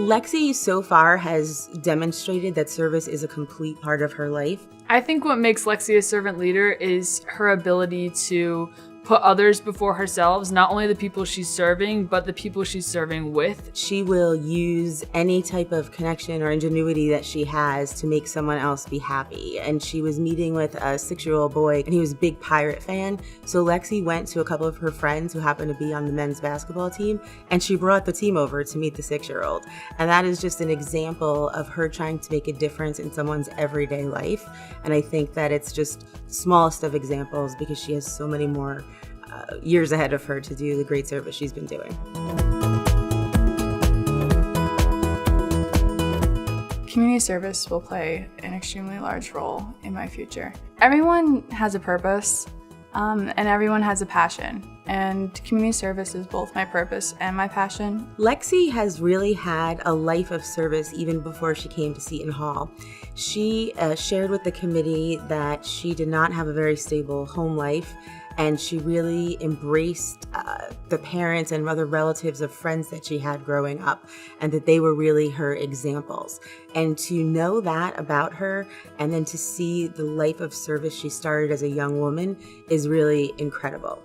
Lexi so far has demonstrated that service is a complete part of her life. I think what makes Lexi a servant leader is her ability to put others before herself, not only the people she's serving, but the people she's serving with. She will use any type of connection or ingenuity that she has to make someone else be happy. And she was meeting with a 6-year-old boy, and he was a big Pirate fan. So Lexi went to a couple of her friends who happened to be on the men's basketball team, and she brought the team over to meet the 6-year-old. And that is just an example of her trying to make a difference in someone's everyday life. And I think that it's just the smallest of examples because she has so many more years ahead of her to do the great service she's been doing. Community service will play an extremely large role in my future. Everyone has a purpose, and everyone has a passion. And community service is both my purpose and my passion. Lexi has really had a life of service even before she came to Seton Hall. She shared with the committee that she did not have a very stable home life, and she really embraced the parents and other relatives of friends that she had growing up, and that they were really her examples. And to know that about her, and then to see the life of service she started as a young woman, is really incredible.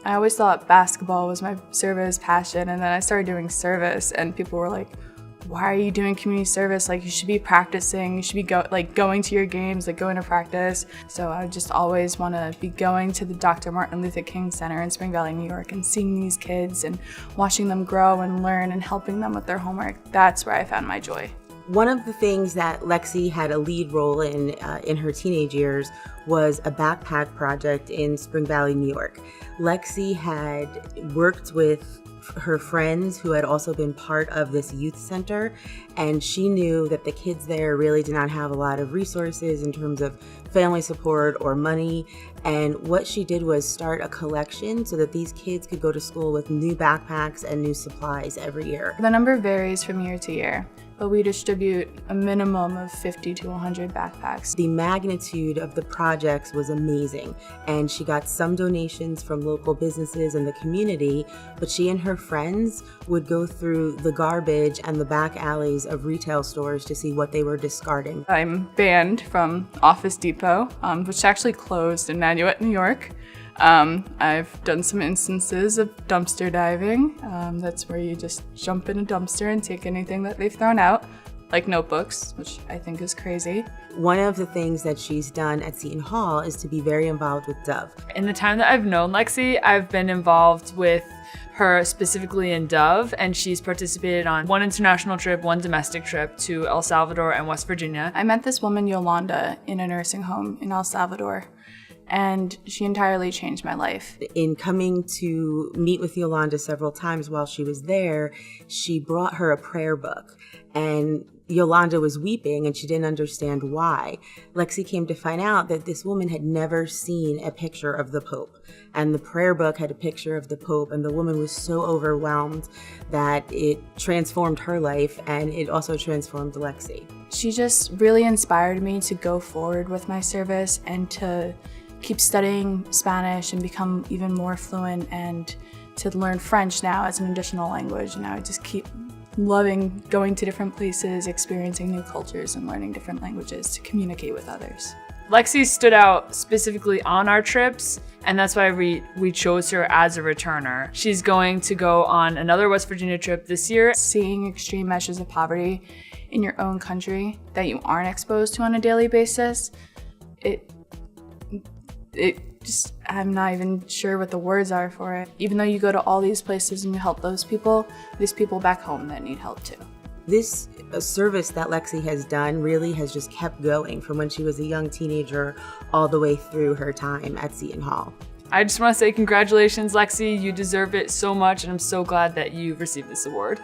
I always thought basketball was my service passion, and then I started doing service, and people were like, why are you doing community service? Like, you should be practicing, you should be going to your games, like going to practice. So I just always want to be going to the Dr. Martin Luther King Center in Spring Valley, New York, and seeing these kids and watching them grow and learn and helping them with their homework. That's where I found my joy. One of the things that Lexi had a lead role in her teenage years was a backpack project in Spring Valley, New York. Lexi had worked with her friends who had also been part of this youth center, and she knew that the kids there really did not have a lot of resources in terms of family support or money. And what she did was start a collection so that these kids could go to school with new backpacks and new supplies every year. The number varies from year to year, but we distribute a minimum of 50 to 100 backpacks. The magnitude of the projects was amazing, and she got some donations from local businesses in the community, but she and her friends would go through the garbage and the back alleys of retail stores to see what they were discarding. I'm banned from Office Depot, which actually closed in Nanuet, New York. I've done some instances of dumpster diving. That's where you just jump in a dumpster and take anything that they've thrown out, like notebooks, which I think is crazy. One of the things that she's done at Seton Hall is to be very involved with Dove. In the time that I've known Lexi, I've been involved with her specifically in Dove, and she's participated on one international trip, one domestic trip to El Salvador and West Virginia. I met this woman, Yolanda, in a nursing home in El Salvador, and she entirely changed my life. In coming to meet with Yolanda several times while she was there, she brought her a prayer book, and Yolanda was weeping and she didn't understand why. Lexi came to find out that this woman had never seen a picture of the Pope, and the prayer book had a picture of the Pope, and the woman was so overwhelmed that it transformed her life, and it also transformed Lexi. She just really inspired me to go forward with my service and to keep studying Spanish and become even more fluent, and to learn French now as an additional language. And I would just keep loving going to different places, experiencing new cultures, and learning different languages to communicate with others. Lexi stood out specifically on our trips, and that's why we chose her as a returner. She's going to go on another West Virginia trip this year. Seeing extreme measures of poverty in your own country that you aren't exposed to on a daily basis, I'm not even sure what the words are for it. Even though you go to all these places and you help those people, there's people back home that need help too. This service that Lexi has done really has just kept going from when she was a young teenager all the way through her time at Seton Hall. I just want to say congratulations, Lexi. You deserve it so much, and I'm so glad that you received this award.